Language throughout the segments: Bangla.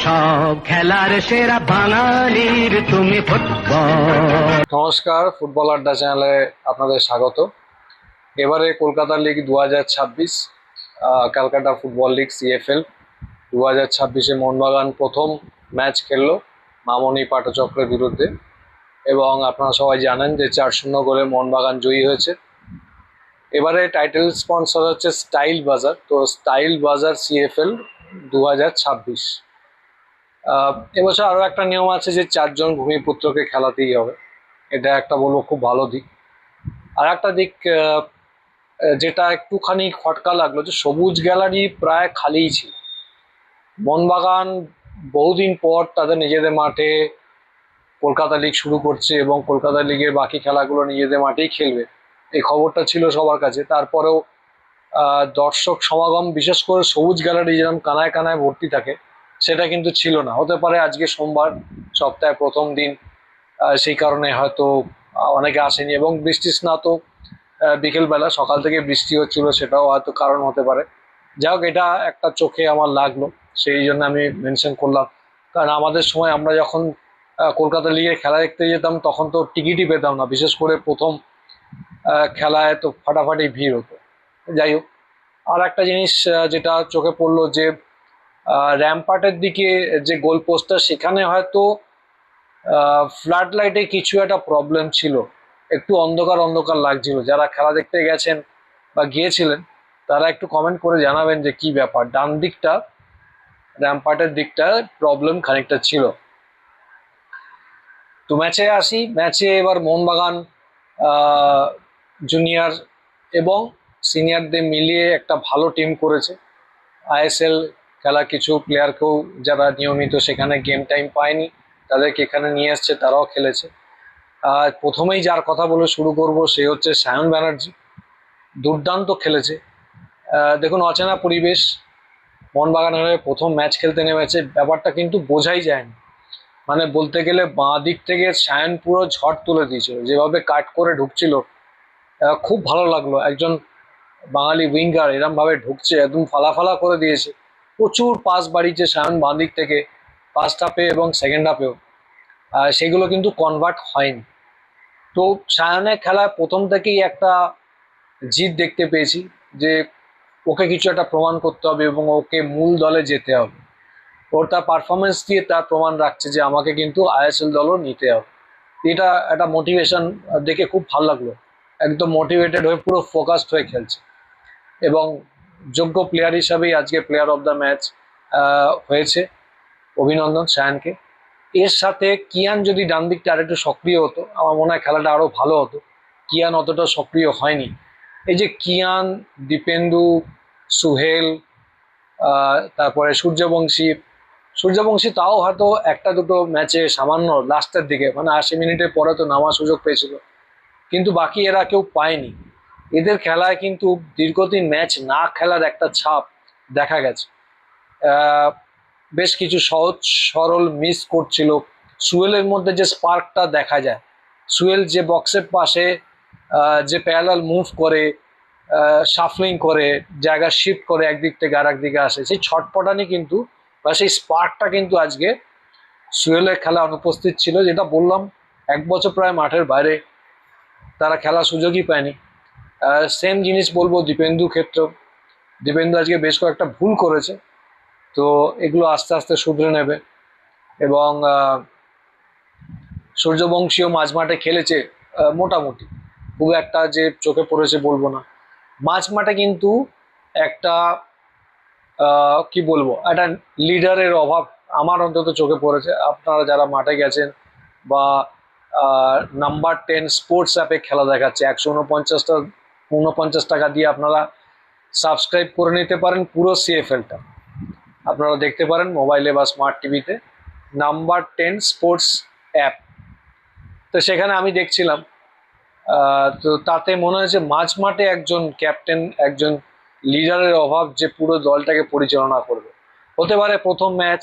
সব খেলার সেরা বাঙালির তুমি ফুটবল। নমস্কার, ফুটবল আড্ডা চ্যানেলে আপনাদের স্বাগত। এবারে Kolkata league 2026, Calcutta football league CFL 2026-এ মোহনবাগান প্রথম ম্যাচ খেললো মামনি পাটচক্রের বিরুদ্ধে এবং আপনারা সবাই জানেন যে 4-0 গোলে মোহনবাগান জয়ী হয়েছে। এবারে টাইটেল স্পন্সর হচ্ছে স্টাইল বাজার। তো স্টাইল বাজার CFL 2026। এবছর আরও একটা নিয়ম আছে যে 4 জন ভূমিপুত্রকে খেলাতেই হবে। এটা একটা বলবো খুব ভালো দিক। আর একটা দিক যেটা একটুখানি খটকা লাগলো, যে সবুজ গ্যালারি প্রায় খালিই ছিল। মোহনবাগান বহুদিন পর তাদের নিজেদের মাঠে কলকাতা লিগ শুরু করছে এবং কলকাতা লিগের বাকি খেলাগুলো নিজেদের মাঠেই খেলবে, এই খবরটা ছিল সবার কাছে। তারপরেও দর্শক সমাগম, বিশেষ করে সবুজ গ্যালারি যেরকম কানায় কানায় ভর্তি থাকে, সেটা কিন্তু ছিল না। হতে পারে আজকে সোমবার, সপ্তাহে প্রথম দিন, সেই কারণে হয়তো অনেকে আসেনি। এবং বৃষ্টি স্নাত বিকেলবেলা, সকাল থেকে বৃষ্টি হচ্ছিল, সেটাও হয়তো কারণ হতে পারে। যাই হোক, এটা একটা চোখে আমার লাগলো, সেই জন্য আমি মেনশন করলাম। কারণ আমাদের সময় আমরা যখন কলকাতা লিগে খেলা দেখতে যেতাম, তখন তো টিকিটই পেতাম না, বিশেষ করে প্রথম খেলায় তো ফাটাফাটি ভিড় হতো। যাই হোক, আর একটা জিনিস যেটা চোখে পড়লো, যে র্যাম্পার্টের দিকে যে গোল পোস্টটা, সেখানে হয়তো ফ্লাড লাইটে কিছু একটা প্রবলেম ছিল, একটু অন্ধকার অন্ধকার লাগছিল। যারা খেলা দেখতে গেছেন বা গিয়েছিলেন, তারা একটু কমেন্ট করে জানাবেন যে কি ব্যাপার। ডান দিকটা, র্যাম্পার্টের দিকটা প্রবলেম খানিকটা ছিল। তো ম্যাচে আসি। ম্যাচে এবার মোহনবাগান জুনিয়র এবং সিনিয়রদের মিলিয়ে একটা ভালো টিম করেছে। ISL খেলা কিছু প্লেয়ারকেও, যারা নিয়মিত সেখানে গেম টাইম পায়নি, তাদেরকে এখানে নিয়ে এসছে, তারাও খেলেছে। আর প্রথমেই যার কথা বলে শুরু করব, সে হচ্ছে সায়ন ব্যানার্জি। দুর্দান্ত খেলেছে। দেখুন, অচেনা পরিবেশ, মোহনবাগানের হয়ে প্রথম ম্যাচ খেলতে নেমেছে, ব্যাপারটা কিন্তু বোঝাই যায়নি। মানে বলতে গেলে বাঁ দিক থেকে সায়ন পুরো ঝড় তুলে দিয়েছিল, যেভাবে কাট করে ঢুকছিল, খুব ভালো লাগলো। একজন বাঙালি উইঙ্গার এরম ভাবে ঢুকছে, একদম ফালা করে দিয়েছে। প্রচুর পাস বাড়িয়েছে সায়ন বাঁ দিক থেকে, ফার্স্ট হাফে এবং সেকেন্ড হাফেও। সেগুলো কিন্তু কনভার্ট হয়নি। তো সায়নের খেলায় প্রথম থেকেই একটা জিদ দেখতে পেয়েছি, যে ওকে কিছু একটা প্রমাণ করতে হবে এবং ওকে মূল দলে যেতে হবে। ওর তার পারফরমেন্স দিয়ে তার প্রমাণ রাখছে যে আমাকে কিন্তু ISL দলও নিতে হবে। এটা একটা মোটিভেশন দেখে খুব ভালো লাগলো। একদম মোটিভেটেড হয়ে, পুরো ফোকাসড হয়ে খেলছে এবং যোগ্য প্লেয়ার হিসাবেই আজকে প্লেয়ার অফ দ্য ম্যাচ হয়েছে। অভিনন্দন সায়নকে। এর সাথে কিয়ান যদি ডান দিকটা আরেকটু সক্রিয় হতো, আমার মনে হয় খেলাটা আরও ভালো হতো। কিয়ান অতটা সক্রিয় হয়নি। এই যে কিয়ান, দীপেন্দু, সুহেল, তারপরে সূর্যবংশী তাও হয়তো একটা দুটো ম্যাচে সামান্য লাস্টের দিকে, মানে 80 মিনিটের পরে তো নামার সুযোগ পেয়েছিল, কিন্তু বাকি এরা কেউ পায়নি। এদের খেলায় কিন্তু দীর্ঘদিন ম্যাচ না খেলার একটা ছাপ দেখা গেছে। বেশ কিছু সহজ সরল মিস করছিল। সুয়েলের মধ্যে যে স্পার্কটা দেখা যায়, সুয়েল যে বক্সের পাশে যে প্যারালাল মুভ করে, শাফলিং করে, জায়গা শিফট করে, একদিক থেকে আর একদিকে আসে, সেই ছটপটানি কিন্তু বা সেই স্পার্কটা কিন্তু আজকে সুয়েলের খেলা অনুপস্থিত ছিল। যেটা বললাম, 1 বছর প্রায় মাঠের বাইরে, তারা খেলার সুযোগই পায়নি। সেম জিনিস বলবো দীপেন্দুর ক্ষেত্রেও। দীপেন্দু আজকে বেশ কয়েকটা ভুল করেছে, তো এগুলো আস্তে আস্তে শুধরে নেবে। এবং সূর্যবংশীও মাঝ মাঠে খেলেছে মোটামুটি, খুব একটা যে চোখে পড়েছে বলবো না। মাঝ মাঠে কিন্তু একটা কি বলবো, একটা লিডারের অভাব আমার অন্তত চোখে পড়েছে। আপনারা যারা মাঠে গেছেন বা নাম্বার 10 স্পোর্টস অ্যাপে খেলা দেখাচ্ছে, 149 টাকা দিয়ে আপনারা সাবস্ক্রাইব করে নিতে পারেন পুরো CFLটা, আপনারা দেখতে পারেন মোবাইলে বা স্মার্ট টিভিতে। নাম্বার 10 স্পোর্টস অ্যাপ, তো সেখানে আমি দেখছিলাম। তো তাতে মনে হয়েছে মাঝ মাঠে একজন ক্যাপ্টেন, একজন লিডারের অভাব, যে পুরো দলটাকে পরিচালনা করবে। হতে পারে প্রথম ম্যাচ,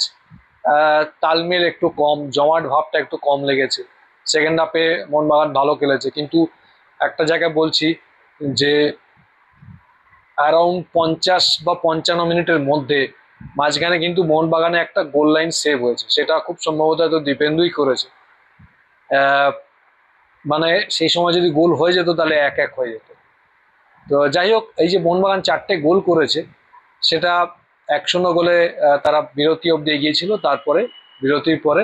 তালমেল একটু কম, জমাট ভাবটা একটু কম লেগেছে। সেকেন্ড হাফে মোহনবাগান ভালো খেলেছে, কিন্তু একটা জায়গায় বলছি যে অ্যারাউন্ড 50 বা 55 মিনিটের মধ্যে মাঝখানে কিন্তু মোহনবাগানে একটা গোল লাইন সেভ হয়েছে, সেটা খুব সম্ভবত হয়তো দীপেন্দুই করেছে। আহ, মানে সেই সময় যদি গোল হয়ে যেত তাহলে 1-1 হয়ে যেত। তো যাই হোক, এই যে মোহনবাগান 4টে গোল করেছে, সেটা 1-0 গোলে তারা বিরতি অব্দি এগিয়েছিল। তারপরে বিরতির পরে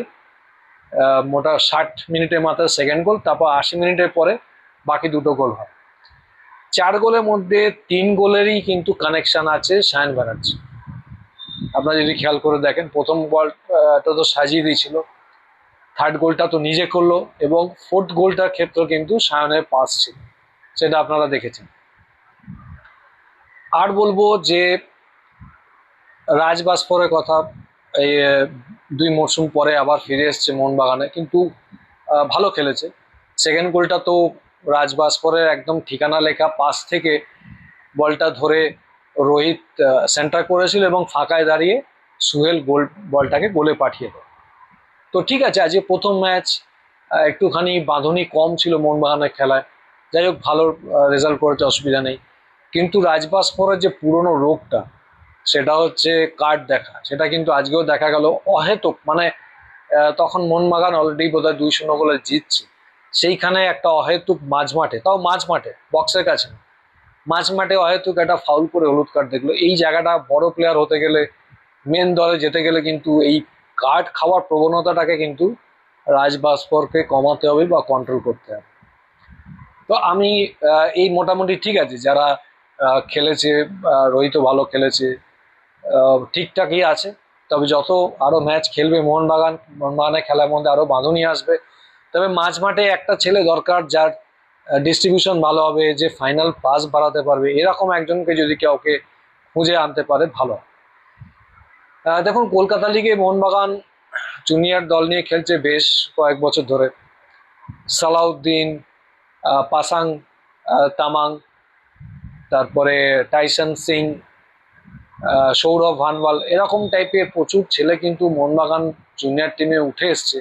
মোটা 60 মিনিটের মাথায় সেকেন্ড গোল, তারপর 80 মিনিটের পরে বাকি দুটো গোল হয়। 4 গোলের মধ্যে 3 গোলেরই কিন্তু কানেকশন আছে সায়ন ব্যানার্জি। আপনারা যদি খেয়াল করে দেখেন, প্রথম বলটা তো সাজিয়ে দিয়েছিল, থার্ড গোলটা তো নিজে করলো, এবং ফোর্থ গোলটার ক্ষেত্রে কিন্তু সায়নের পাস ছিল, সেটা আপনারা দেখেছেন। আর বলবো যে রাজ ভাস্করের কথা, এই 2 মরশুম পরে আবার ফিরে এসছে মোহনবাগানে, কিন্তু ভালো খেলেছে। সেকেন্ড গোলটা তো রাজ ভাস্করের একদম ঠিকানা লেখা পাস থেকে বলটা ধরে রোহিত সেন্টার করেছিল এবং ফাঁকায় দাঁড়িয়ে সুহেল বলটাকে গোলে পাঠিয়ে দেয়। তো ঠিক আছে, আজকে প্রথম ম্যাচ, একটুখানি বাঁধনি কম ছিল মোহনবাগানের খেলায়, যাই হোক ভালো রেজাল্ট করেছে, অসুবিধা নেই। কিন্তু রাজ ভাস্করের যে পুরনো রোগটা, সেটা হচ্ছে কার্ড দেখা, সেটা কিন্তু আজকেও দেখা গেল অহেতুক। মানে তখন মোহনবাগান অলরেডি বোধহয় 2-0 গোলে জিতছে, সেইখানে একটা অহেতুক মাঝ মাঠে, তাও মাঝ মাঠে, বক্সের কাছে না, মাঝ মাঠে অহেতুক একটা ফাউল করে হলুদ কার্ড দেখলো। এই জায়গাটা বড় প্লেয়ার হতে গেলে, মেন দলে যেতে গেলে কিন্তু এই কার্ড খাওয়ার প্রবণতাটাকে কিন্তু রাজ ভাস্করকে কমাতে হবে বা কন্ট্রোল করতে হবে। তো আমি এই মোটামুটি ঠিক আছে, যারা খেলেছে, রোহিত ভালো খেলেছে, ঠিকঠাকই আছে। তবে যত আরো ম্যাচ খেলবে মোহনবাগানের খেলার মধ্যে আরো বাঁধুনি আসবে। তবে মাঝ মাঠে একটা ছেলে দরকার, যার ডিস্ট্রিবিউশন ভালো হবে, যে ফাইনাল পাস বাড়াতে পারবে, এরকম একজনকে যদি কাউকে খুঁজে আনতে পারে ভালো। দেখুন, কলকাতা লিগে মোহনবাগান জুনিয়র দল নিয়ে খেলছে বেশ কয়েক বছর ধরে। সালাউদ্দিন, পাসাং তামাং, তারপরে টাইসন সিং, সৌরভ ভানওয়াল, এরকম টাইপের প্রচুর ছেলে কিন্তু মোহনবাগান জুনিয়র টিমে উঠে এসছে।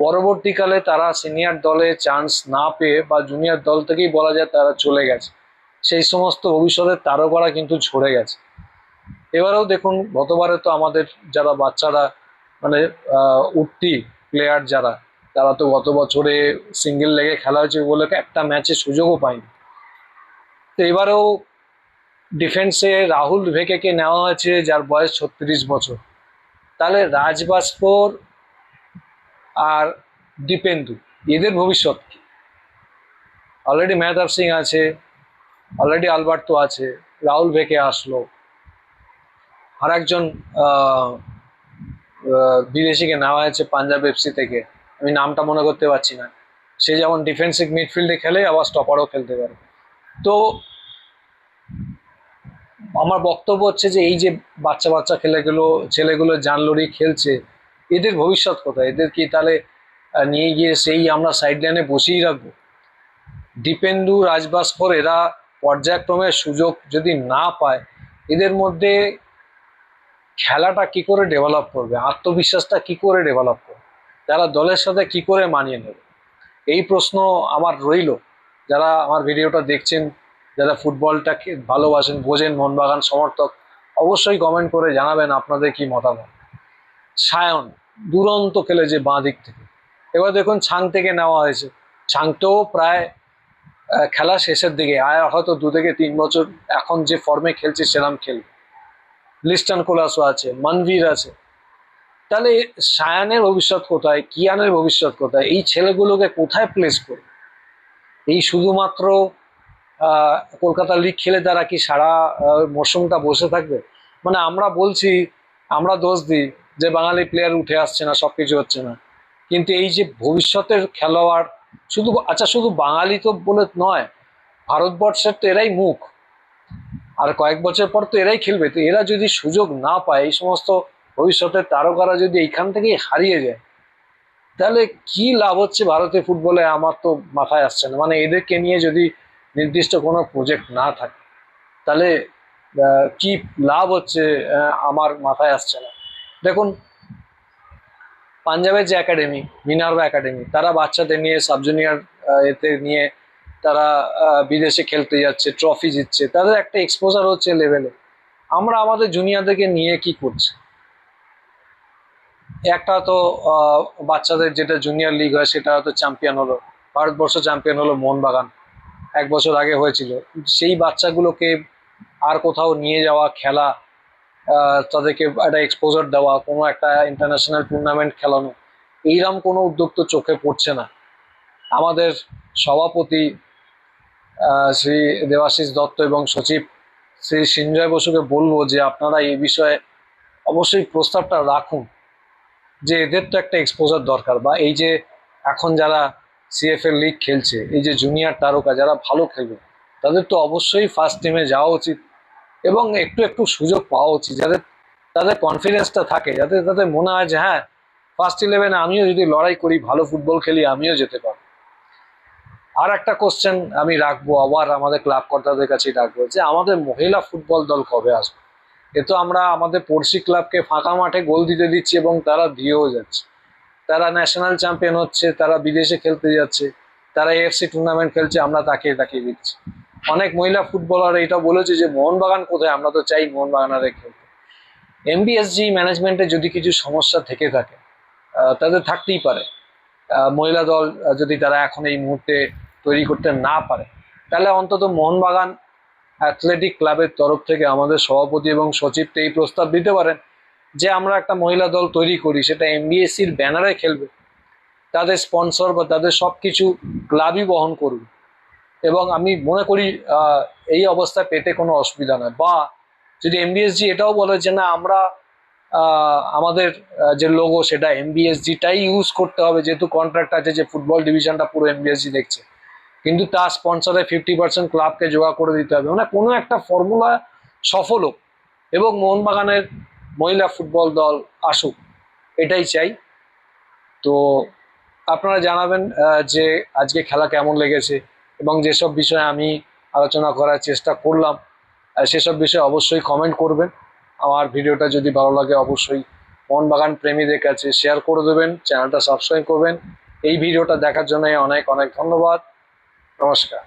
পরবর্তীকালে তারা সিনিয়র দলে চান্স না পেয়ে, বা জুনিয়র দল থেকেই বলা যায় তারা চলে গেছে, সেই সমস্ত ভবিষ্যতের তারকারা কিন্তু ঝরে গেছে। এবারেও দেখুন, গতবারে তো আমাদের যারা বাচ্চারা, মানে উঠতি প্লেয়ার যারা, তারা তো গত বছরে সিঙ্গেল লেগে খেলা হয়েছে বলে একটা ম্যাচে সুযোগও পায়নি। তো এবারেও ডিফেন্সে রাহুল ভেকেকে নেওয়া হয়েছে, যার বয়স 36 বছর। তাহলে রাজ ভাস্কর আর দীপেন্দু, এদের ভবিষ্যৎ কি? অলরেডি মেহতাব সিং আছে, অলরেডি আলবার্তো আছে, রাহুল ভেকে আসলো, আর একজন বিদেশিকে নেওয়া হয়েছে পাঞ্জাব এফসি থেকে, আমি নামটা মনে করতে পারছি না। সে যেমন ডিফেন্সিভ মিডফিল্ডে খেলে, আবার স্টপারও খেলতে পারে। তো আমার বক্তব্য হচ্ছে যে এই যে বাচ্চা বাচ্চা ছেলেগুলো জানলোরই খেলছে, এদের ভবিষ্যৎ কোথায়? এদের কি তাহলে নিয়ে গিয়ে সেই আমরা সাইড লাইনে বসিয়ে রাখবো? দীপেন্দু, রাজ ভাস্কর এরা পর্যায়ক্রমে সুযোগ যদি না পায়, এদের মধ্যে খেলাটা কি করে ডেভেলপ করবে, আত্মবিশ্বাসটা কি করে ডেভেলপ করবে, যারা দলের সাথে কি করে মানিয়ে নেবে? এই প্রশ্ন আমার রইল। যারা আমার ভিডিওটা দেখছেন, যারা ফুটবলটাকে ভালোবাসেন, বোঝেন, মোহনবাগান সমর্থক, অবশ্যই কমেন্ট করে জানাবেন আপনাদের কি মতামত। সায়ন দুরন্ত খেলেছে বাঁ দিক থেকে। এবার দেখুন, ছাং থেকে নেওয়া হয়েছে, ছাংটাও প্রায় খেলা শেষের দিকে, আর হয়তো 2 থেকে 3 বছর এখন যে ফর্মে খেলছে সেরাম খেলবে। লিস্টন কোলাসো আছে, মনভীর আছে। তাহলে সায়ানের ভবিষ্যৎ কোথায়, কিয়ানের ভবিষ্যৎ কোথায়? এই ছেলেগুলোকে কোথায় প্লেস করবে? এই শুধুমাত্র কলকাতা লিগ খেলে তারা কি সারা মরশুমটা বসে থাকবে? মানে আমরা বলছি, আমরা দোষ দিই যে বাঙালি প্লেয়ার উঠে আসছে না, সবকিছু হচ্ছে না, কিন্তু এই যে ভবিষ্যতের খেলোয়াড়, শুধু বাঙালি তো বলে নয়, ভারতবর্ষের তো এরাই মুখ, আর কয়েক বছর পর তো এরাই খেলবে। তো এরা যদি সুযোগ না পায়, এই সমস্ত ভবিষ্যতের তারকারা যদি এইখান থেকেই হারিয়ে যায়, তাহলে কি লাভ হচ্ছে ভারতীয় ফুটবলে? আমার তো মাথায় আসছে না। মানে এদেরকে নিয়ে যদি নির্দিষ্ট কোনো প্রজেক্ট না থাকে, তাহলে কি লাভ হচ্ছে আমার মাথায় আসছে না। দেখুন, পাঞ্জাবের যে একাডেমি, মিনার্ভা একাডেমি, তারা বাচ্চাদের নিয়ে সাব জুনিয়র এতে নিয়ে তারা বিদেশে খেলতে যাচ্ছে, ট্রফি জিতছে, তাদের একটা এক্সপোজার হচ্ছে লেভেলে। আমরা আমাদের জুনিয়রদেরকে নিয়ে কি করছি? একটা তো বাচ্চাদের যেটা জুনিয়র লিগ হয় সেটা হয়তো চ্যাম্পিয়ন হলো, ভারতবর্ষ চ্যাম্পিয়ন হলো মোহনবাগান, 1 বছর আগে হয়েছিল। সেই বাচ্চাগুলোকে আর কোথাও নিয়ে যাওয়া, খেলা, তাদেরকে একটা এক্সপোজার দেওয়া, কোনো একটা ইন্টারন্যাশনাল টুর্নামেন্ট খেলানো, এইরকম কোনো উদ্যোগ তো চোখে পড়ছে না। আমাদের সভাপতি শ্রী দেবাশিস দত্ত এবং সচিব শ্রী সঞ্জয় বসুকে বলবো যে আপনারা এই বিষয়ে অবশ্যই প্রস্তাবটা রাখুন, যে এদের তো একটা এক্সপোজার দরকার। বা এই যে এখন যারা সিএফএল লিগ খেলছে, এই যে জুনিয়র তারকা যারা ভালো খেলবে, তাদের তো অবশ্যই ফার্স্ট টিমে যাওয়া উচিত এবং একটু একটু সুযোগ পাওয়া উচিত, যাদের তাদের কনফিডেন্সটা থাকে, যাতে তাদের মনে হয় যে হ্যাঁ, ফার্স্ট ইলেভেনে আমিও যদি লড়াই করি, ভালো ফুটবল খেলি, আমিও যেতে পারবো। আর একটা কোশ্চেন আমি রাখবো, আবার আমাদের ক্লাব কর্তাদের কাছেই রাখবো, যে আমাদের মহিলা ফুটবল দল কবে আসবে? এ তো আমরা আমাদের পড়শি ক্লাবকে ফাঁকা মাঠে গোল দিতে দিচ্ছি এবং তারা দিয়েও যাচ্ছে। তারা ন্যাশনাল চ্যাম্পিয়ন হচ্ছে, তারা বিদেশে খেলতে যাচ্ছে, তারা এএফসি টুর্নামেন্ট খেলছে, আমরা তাকিয়ে তাকিয়ে দিচ্ছি। অনেক মহিলা ফুটবলার এটা বলেছে যে মোহনবাগান কোথায়, আমরা তো চাই মোহনবাগানারে খেলতে। এমবিএসজি ম্যানেজমেন্টে যদি কিছু সমস্যা থেকে থাকে, তাদের থাকতেই পারে। মহিলা দল যদি তারা এখন এই মুহূর্তে তৈরি করতে না পারে, তাহলে অন্তত মোহনবাগান অ্যাথলেটিক ক্লাবের তরফ থেকে আমাদের সভাপতি এবং সচিবকে এই প্রস্তাব দিতে পারেন যে আমরা একটা মহিলা দল তৈরি করি, সেটা এমবিএসসির ব্যানারে খেলবে, তাদের স্পন্সর বা তাদের সব কিছু ক্লাবই বহন করবে। এবং আমি মনে করি এই অবস্থায় পেতে কোনো অসুবিধা নয়। বা যদি এমবিএসজি এটাও বলে যে না, আমরা আমাদের যে লোগো সেটা এমবিএসজিটাই ইউজ করতে হবে, যেহেতু কন্ট্রাক্ট আছে যে ফুটবল ডিভিশনটা পুরো এমবিএসজি দেখছে, কিন্তু তার স্পন্সরে 50% ক্লাবকে জোগাড় করে দিতে হবে, মানে কোনো একটা ফর্মুলা সফল হোক এবং মোহনবাগানের মহিলা ফুটবল দল আসুক, এটাই চাই। তো আপনারা জানাবেন যে আজকে খেলা কেমন লেগেছে, এবং যেসব বিষয়ে আমি আলোচনা করার চেষ্টা করলাম সেসব বিষয়ে অবশ্যই কমেন্ট করবেন। আমার ভিডিওটা যদি ভালো লাগে অবশ্যই মোহনবাগান প্রেমীদের কাছে শেয়ার করে দেবেন, চ্যানেলটা সাবস্ক্রাইব করবেন। এই ভিডিওটা দেখার জন্য অনেক অনেক ধন্যবাদ। নমস্কার।